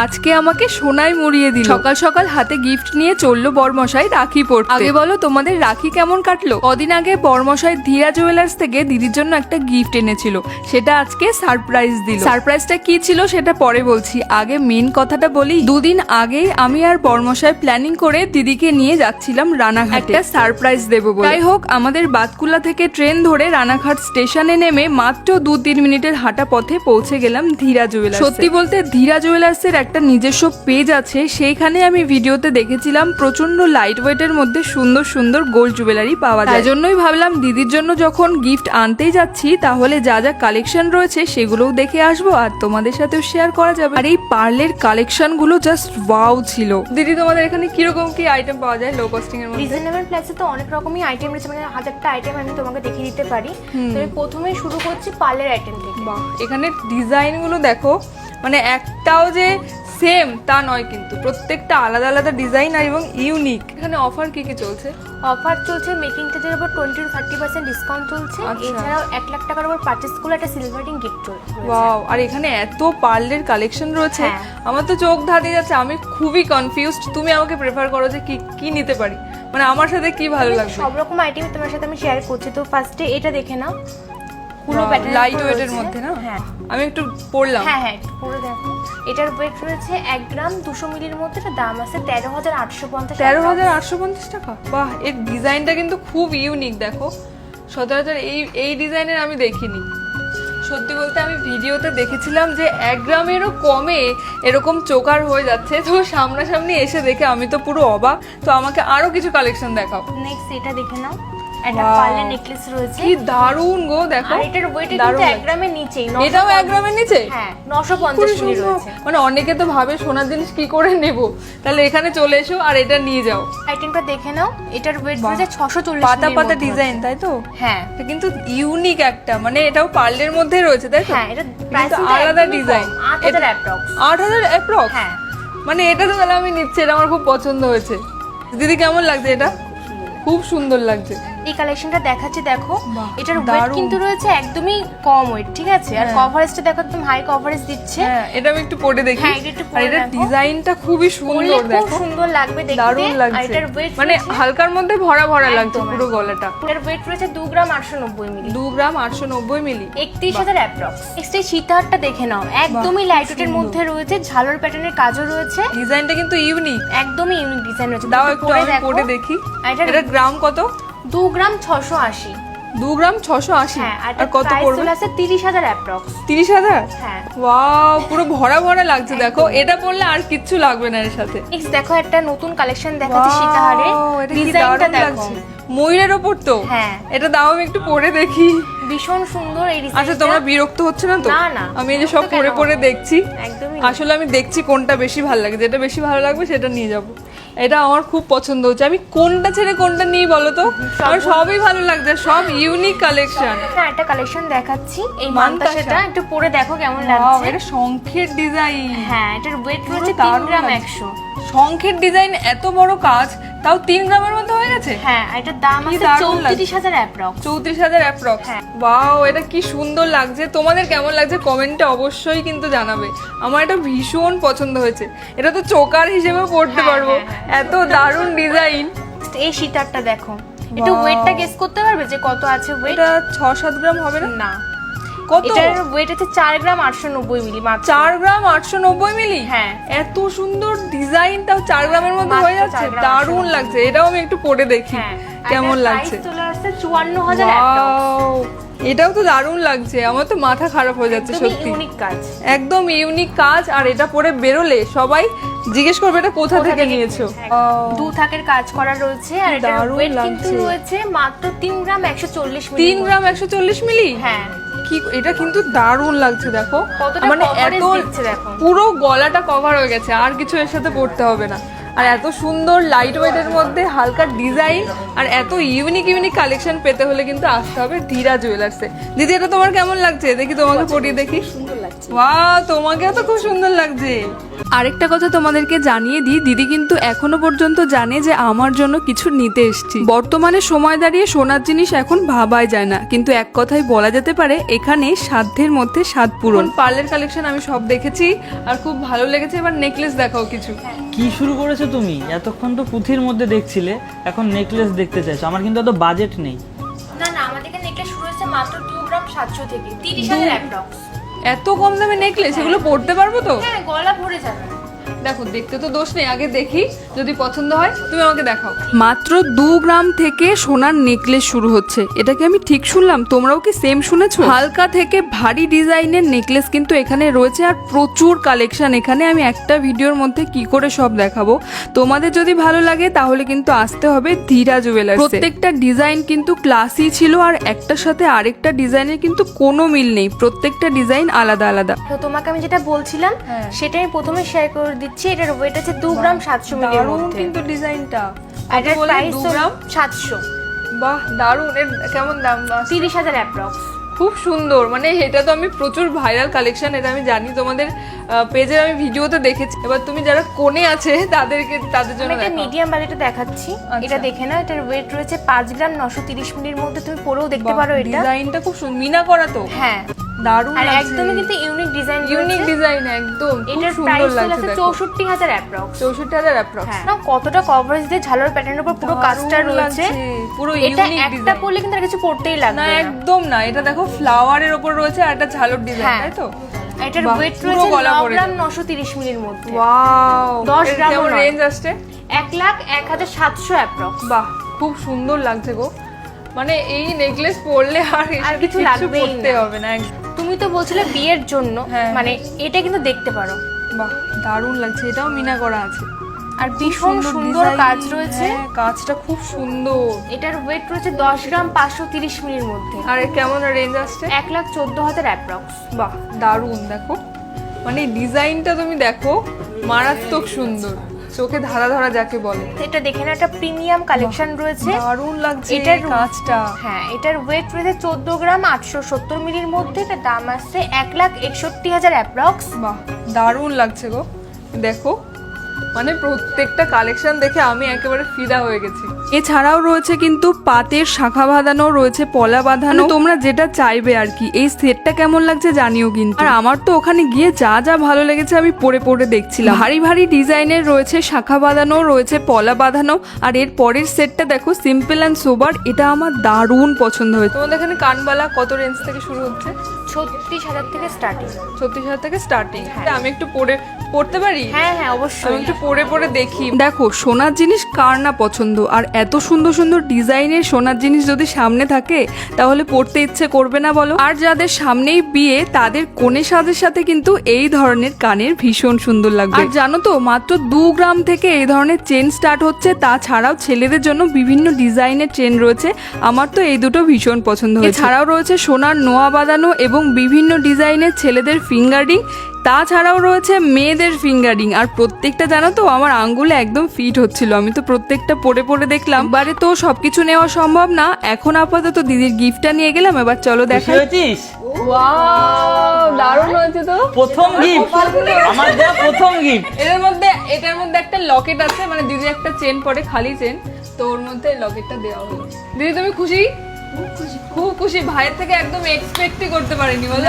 আজকে আমাকে সোনায় মুড়িয়ে দিল। সকাল সকাল হাতে গিফট নিয়ে চললো বরমশাই রাখি পড়তে। আগে বলো তোমাদের রাখি কেমন কাটলো? কদিন আগে বরমশাই ধীরা জুয়েলার্স থেকে দিদির জন্য একটা গিফট এনেছিল, সেটা আজকে সারপ্রাইজ দিল। সারপ্রাইজটা কি ছিল সেটা পরে বলছি, আগে মেন কথাটা বলি। দুদিন আগেই আমি আর বরমশাই প্ল্যানিং করে দিদিকে নিয়ে যাচ্ছিলাম রানাঘাটে একটা সারপ্রাইজ দেবো বলে। যাই হোক, আমাদের বাতকুলা থেকে ট্রেন ধরে রানাঘাট স্টেশনে নেমে মাত্র 2-3 মিনিটের হাঁটা পথে পৌঁছে গেলাম ধীরা জুয়েলার্স। সত্যি বলতে ধীরা জুয়েলার্সের একটা নিজস্ব পেজ আছে, সেইখানে আমি ভিডিওতে দেখেছিলাম প্রচন্ড লাইট ওয়েটের মধ্যে সুন্দর সুন্দর গোল্ড জুয়েলারি পাওয়া যায়। তাই জন্যই ভাবলাম দিদির জন্য যখন গিফট আনতেই যাচ্ছি তাহলে যা যা কালেকশন রয়েছে সেগুলোও দেখে আসবো আর তোমাদের সাথেও শেয়ার করা যাবে। আর এই পার্লের কালেকশন গুলো জাস্ট ওয়াও ছিল। দিদি তোমাদের এখানে কিরকম কি আইটেম পাওয়া যায় লো কস্টিং এর মধ্যে? রিজনেবল প্রাইসে তো অনেক রকমই আইটেম রয়েছে, মানে 1000টা আইটেম আমি তোমাকে দেখিয়ে দিতে পারি। তো আমি প্রথমে শুরু করছি পার্লের আইটেম থেকে। বাহ, এখানে ডিজাইন গুলো দেখো, মানে একটাও যে সেম তা নয়, কিন্তু প্রত্যেকটা আলাদা আলাদা ডিজাইন আর এবং ইউনিক। এখানে অফার কি কি চলছে? অফার চলছে মেকিং চার্জের উপর 20-30% ডিসকাউন্ট চলছে। এছাড়াও 1 লাখ টাকার উপর পারচেজ করলে একটা সিলভার রিং গিফট চলছে। ওয়াও, আর এখানে এত পার্লের কালেকশন রয়েছে, আমার তো চোখ ধাঁধিয়ে যাচ্ছে। আমি খুবই কনফিউজড। তুমি আমাকে প্রেফার করো যে কি কি নিতে পারি, মানে আমার সাথে কি ভালো লাগবে? সব রকম আইটেম তোমার সাথে আমি শেয়ার করছি। তো ফার্স্টে এটা দেখে নাও, পুরো প্যাটার্ন লাইট ওয়েটের মধ্যে না? হ্যাঁ, আমি একটু পড়লাম। হ্যাঁ পুরো দেখো। এটার ওয়েট রয়েছে 1 গ্রাম 200 মিলির মধ্যে। এটা দাম আছে 13,850 টাকা। 13,850 টাকা? বাহ, এর ডিজাইনটা কিন্তু খুব ইউনিক। দেখো, সচরাচর এই ডিজাইনের আমি দেখিনি। সত্যি বলতে আমি ভিডিওতে দেখেছিলাম যে 1 গ্রামেরও কমে এরকম চোকার হয়ে যাচ্ছে, তো সামনাসামনি এসে দেখে আমি তো পুরো অবাক। তো আমাকে আরো কিছু কালেকশন দেখাও। নেক্সট এটা দেখে নাও, একটা পার্লের নেকলেস রয়েছে। কি দারুন গো, দেখো। আর এটার ওয়েট কিন্তু 1 গ্রামের নিচেই। এটাও 1 গ্রামের নিচে? হ্যাঁ, 950 মিলি রয়েছে। মানে অনেকে তো ভাবে সোনার জিনিস কি করে নেব, তাহলে এখানে চলে এসো আর এটা নিয়ে যাও। আইটেমটা দেখে নাও, এটার ওয়েট রয়েছে 640 পাতা পাতা ডিজাইন, তাই তো? হ্যাঁ, কিন্তু ইউনিক একটা, মানে এটাও পার্লের মধ্যে রয়েছে, তাই তো? হ্যাঁ, এটা প্রাইস আলাদা ডিজাইন। 8000 অ্যাপ্রক্স। 8000 অ্যাপ্রক্স? হ্যাঁ, মানে এটা তো তাহলে আমি নিচ্ছি, এটা আমার খুব পছন্দ হয়েছে। দিদি কেমন লাগছে এটা? খুব সুন্দর লাগছে। এই কালেকশনটা দেখাচ্ছি, দেখো। এটার ওয়েট কিন্তু রয়েছে একদমই কম ওয়েট, ঠিক আছে? আর কভারেজটা দেখো, একদম হাই কভারেজ দিচ্ছে। হ্যাঁ, এটা আমি একটু পরে দেখি। হ্যাঁ, এটা একটু পরে দেখো। আর এটা ডিজাইনটা খুবই সুন্দর, দেখো। খুব সুন্দর লাগবে দেখতে। দারুণ লাগছে। আর এটার ওয়েট মানে হালকার মধ্যে ভরা ভরা লাগছে পুরো গলাটা। এটার ওয়েট রয়েছে 2 গ্রাম 890 মিলি। 2 গ্রাম 890 মিলি, 31,000 অ্যাপ্রক্স। নেক্সট এই সীতাহারটা দেখে নাও, একদমই লাইট ওয়েটের মধ্যে রয়েছে, ঝালর প্যাটার্নের কাজও রয়েছে। ডিজাইনটা কিন্তু ইউনিক, একদমই ইউনিক ডিজাইন রয়েছে। দাও একটু আমি পরে দেখি। এটা গ্রাম কত? 2 গ্রাম 680। 2 গ্রাম 680? হ্যাঁ, আর কত পড়বে? চলে আসে 30,000 অ্যাপ্রক্স। 30,000? হ্যাঁ। ওয়াও, পুরো ভরা ভরা লাগছে। দেখো, এটা পরলে আর কিচ্ছু লাগবে না এর সাথে। নেক্সট দেখো, একটা নতুন কালেকশন দেখাচ্ছি সীতাহারে। ডিজাইনটা দেখো, ময়ূরের ওপর তো? হ্যাঁ। এটা দাও আমি একটু পরে দেখি। ভীষণ সুন্দর এই ডিজাইনটা। আচ্ছা, তোমরা বিরক্ত হচ্ছে না তো? না না, আমি এই যে সব পরে পরে দেখছি। একদমই আসলে আমি দেখছি কোনটা বেশি ভালো লাগে, যেটা বেশি ভালো লাগবে সেটা নিয়ে যাব। এটা আমার খুব পছন্দ হচ্ছে। আমি কোনটা ছেড়ে কোনটা নিই বলো তো? আমার সবই ভালো লাগছে, সব ইউনিক কালেকশন। হ্যাঁ, একটা কালেকশন দেখাচ্ছি, এই মানটা সেটা একটু পরে দেখো কেমন লাগছে। এটা শঙ্খের ডিজাইন। হ্যাঁ, এটার ওয়েট রয়েছে 3 গ্রাম 100। শঙ্খের ডিজাইন, এত বড় কাজ, তাও 3 গ্রামের মধ্যে হয়ে গেছে। হ্যাঁ, এটার দাম আছে 34,000 অ্যাপ্রক্স। 34,000 অ্যাপ্রক্স। ওয়াও, এটা কি সুন্দর লাগছে। তোমাদের কেমন লাগছে কমেন্টে অবশ্যই কিন্তু জানাবে। আমার এটা ভীষণ পছন্দ হয়েছে। এটা তো চোকার হিসেবে পড়তে পারবো, এত দারুণ ডিজাইন। এই সীতারটা দেখো, একটু ওয়েটটা গেস করতে পারবে যে কত আছে ওয়েট? এটা 6-7 গ্রাম হবে না? না, কত? এটার ওয়েট আছে 4 গ্রাম 890 মিলি মাত্র। 4 গ্রাম 890 মিলি? হ্যাঁ। এত সুন্দর ডিজাইন, তাও 4 গ্রামের মধ্যে হয়ে যাচ্ছে, দারুণ লাগছে। এটাও আমি একটু পরে দেখি কেমন লাগছে। চলে আসছে 54,000 অ্যাপ্রক্স। এটাও তো দারুণ লাগছে, আমার তো মাথা খারাপ হয়ে যাচ্ছে সত্যি। ইউনিক কাজ, একদম ইউনিক কাজ। আর এটা পরে বেরোলে সবাই জিজ্ঞেস করবে এটা কোথা থেকে নিয়েছো। 2 থাকের কাজ করা রয়েছে। আর এটার ওয়েট কিন্তু রয়েছে মাত্র 3 গ্রাম 140 মিলি। 3 গ্রাম 140 মিলি? হ্যাঁ। কি, এটা কিন্তু দারুণ লাগছে। দেখো, মানে এত দেখো, পুরো গলাটা কভার হয়ে গেছে, আর কিছু এর সাথে পড়তে হবে না। আর এত সুন্দর লাইট ওয়েটের মধ্যে হালকা ডিজাইন আর এত ইউনিক ইউনিক কালেকশন পেতে হলে কিন্তু আসতে হবে ধীরা জুয়েলার্সে। দিদি, এটা তোমার কেমন লাগছে? দেখি তোমাকে পরিয়ে দেখি। সুন্দর লাগছে। ওয়াও, তোমাকেও তো খুব সুন্দর লাগছে। আরেকটা কথা তোমাদেরকে জানিয়ে দিই, দিদি কিন্তু এখনো পর্যন্ত জানে যে আমার জন্য কিছু নিতে এসেছি। বর্তমানে সময় দাঁড়িয়ে সোনার জিনিস এখন ভাবাই যায় না, কিন্তু এক কথাই বলা যেতে পারে এখানে সাধ্যের মধ্যে স্বাদ পূরণ। পার্লের কালেকশন আমি সব দেখেছি আর খুব ভালো লেগেছে। এবার নেকলেস দেখাও কিছু। কি শুরু করেছো তুমি? এতক্ষণ তো পুঁথির মধ্যে দেখছিলে, এখন নেকলেস দেখতে চাইছো। আমার কিন্তু এত বাজেট নেই। না না, আমাদের এখানে নেকলেস শুরু হচ্ছে মাত্র 2 গ্রাম 700 থেকে 30,000 অ্যাপ্রক্স। এত কম দামে নেকলেস, এগুলো পরতে পারবো তো? হ্যাঁ, গলা ভরে যাবে। দেখো, দেখতে তো দোষ নেই, আগে দেখি, যদি পছন্দ হয় তুমি আমাকে দেখাও। মাত্র 2 গ্রাম থেকে সোনার নেকলেস শুরু হচ্ছে, এটা কি আমি ঠিক শুনলাম? তোমরাও কি সেম শুনেছো? হালকা থেকে ভারী ডিজাইনের নেকলেস কিন্তু এখানে রয়েছে, আর প্রচুর কালেকশন এখানে। আমি একটা ভিডিওর মধ্যে কি করে সব দেখাবো। তোমাদের যদি ভালো লাগে তাহলে কিন্তু আসতে হবে ধীরা জুয়েলার্স। প্রত্যেকটা ডিজাইন কিন্তু ক্লাসি ছিল, আর একটার সাথে আরেকটা ডিজাইনের কিন্তু কোনো মিল নেই, প্রত্যেকটা ডিজাইন আলাদা আলাদা। তো তোমাকে আমি যেটা বলছিলাম সেটাই আমি প্রথমে শেয়ার করে দিচ্ছি। এটার ওয়েট আছে 2 গ্রাম 700 মিলির মধ্যে। কিন্তু ডিজাইনটা আর এটার প্রাইস 2 গ্রাম 700। বাহ, দারুণ। এর কেমন দাম? 30,000 অ্যাপ্রক্স। খুব সুন্দর, মানে এটা তো আমি প্রচুর ভাইরাল কালেকশন, এটা আমি জানি, তোমাদের পেজে আমি ভিডিওতে দেখেছি। এবার তুমি যারা কোণে আছে তাদের জন্য এটা মিডিয়াম বাজেটে দেখাচ্ছি। এটা দেখে না, এটার ওয়েট রয়েছে 5 গ্রাম 930 মিলির মধ্যে। তুমি পরেও দেখতে পারো। এটা ডিজাইনটা খুব মিনা করা তো। হ্যাঁ, দারুণ আর লাগছে। একদমই কিন্তু ইউনিক ডিজাইন। ইউনিক ডিজাইন একদম। এটার প্রাইস আছে 64,000 অ্যাপ্রক্স। 64,000 অ্যাপ্রক্স। না, কতটা কভারেজ দিয়ে ঝালর প্যাটার্নের উপর পুরো কাজটা রয়েছে। পুরো এটা ইউনিক একটা ডিজাইন। পরলে কিন্তু আর কিছু পড়তেই লাগবে না, না। একদম না। এটা দেখো ফ্লাওয়ারের উপর রয়েছে আর একটা ঝালর ডিজাইন, তাই তো? এটার বাহ, ওয়েট পুরো রয়েছে গলা 9 ভরে গ্রাম যাবে। 930 মিলির মধ্যে। ওয়াও, 10 গ্রাম কেমন রেঞ্জ আসছে? 1,01,700 অ্যাপ্রক্স। বাহ, খুব সুন্দর লাগছে গো। মানে এই নেকলেস পরলে আর কিছু লাগবেই পরতে না। হবে না। তুমি তো বলছিলে বিয়ের জন্য, হ্যাঁ। মানে এটা কিন্তু দেখতে পারো। বাহ, দারুণ লাগছে। এটাও মিনা করা আছে, আর ভীষণ সুন্দর ডিজাইন। কাজ রয়েছে। হ্যাঁ, কাজটা খুব সুন্দর। এটার ওয়েট রয়েছে 10 গ্রাম 530 মিলির মধ্যে। আর কেমন রেঞ্জ আসছে? 1,14,000 অ্যাপ্রক্স। বাহ, দারুণ। দেখো, মানে ডিজাইনটা তুমি দেখো, মারাত্মক সুন্দর, চোখে ধারা ধরা যাকে বলে। এটা দেখে না, একটা প্রিমিয়াম কালেকশন রয়েছে। দারুণ লাগছে এটার কাজটা। হ্যাঁ, এটার ওয়েট রয়েছে 14 গ্রাম 870 মিলির মধ্যে। এটা দাম আসছে 1,61,000 অ্যাপ্রক্স। বাহ, দারুণ লাগছে গো। দেখো, মানে প্রত্যেকটা কালেকশন দেখে আমি একেবারে ফিদা হয়ে গেছি। এছাড়াও রয়েছে কিন্তু পাতের শাখা বাঁধানো, রয়েছে পলা বাঁধানো, তোমরা যেটা চাইবে আর কি। এই সেটটা কেমন লাগছে জানিও কিন্তু। আর আমার তো ওখানে গিয়ে যা যা ভালো লেগেছে আমি পরে পরে দেখছিলাম। ভারী ভারী ডিজাইনের রয়েছে শাখা বাঁধানো, রয়েছে পলা বাঁধানো। আর এর পরের সেটটা দেখো, সিম্পল অ্যান্ড সোবার। এটা আমার দারুণ পছন্দ হয়েছে। তোমাদের এখানে কানবালা কত রেঞ্জ থেকে শুরু হচ্ছে? 36,000 থেকে স্টার্টিং। 36,000 থেকে স্টার্টিং। আমি একটু পড়তে পারি? হ্যাঁ হ্যাঁ, আমি অবশ্যই। একটু পরে দেখি। দেখো, সোনার জিনিস কার না পছন্দ, আর এত সুন্দর সুন্দর ডিজাইনের সোনার জিনিস যদি সামনে থাকে তাহলে পড়তে ইচ্ছে করবে না বলো? আর যাদের সামনেই বিয়ে তাদের কনে সাজের সাথে কিন্তু এই ধরনের কানের ভীষণ সুন্দর লাগবে। আর জানো তো, মাত্র 2 গ্রাম থেকে এই ধরনের চেন স্টার্ট হচ্ছে। তাছাড়াও ছেলেদের জন্য বিভিন্ন ডিজাইনের চেন রয়েছে। আমার তো এই দুটো ভীষণ পছন্দ হয়েছে। এছাড়াও রয়েছে সোনার নোয়া বাঁধানো এবং বিভিন্ন ডিজাইনের ছেলেদের ফিঙ্গারিং। তাছাড়াও রয়েছে মেয়েদের ফিঙ্গারিং। আর প্রত্যেকটা জানো তো আমার আঙ্গুলে একদম ফিট হচ্ছিল। আমি তো প্রত্যেকটা পরে দেখলাম। বারে তো সবকিছু নেওয়া সম্ভব না। এখন আপাতত দিদির গিফটটা নিয়ে গেলাম, এবার চলো দেখাই। ওয়াও, দারুণ হয়েছে তো। প্রথম গিফট, আমার দেওয়া প্রথম গিফট। এটার মধ্যে একটা লকেট আছে, মানে দিদি একটা চেন পরে, খালি চেন, তো ওর মধ্যে লকেটটা দেওয়া হলো। দিদি তুমি খুশি? খুব খুশি। ভাইয়ের থেকে একদম এক্সপেক্টই করতে পারিনি বলো।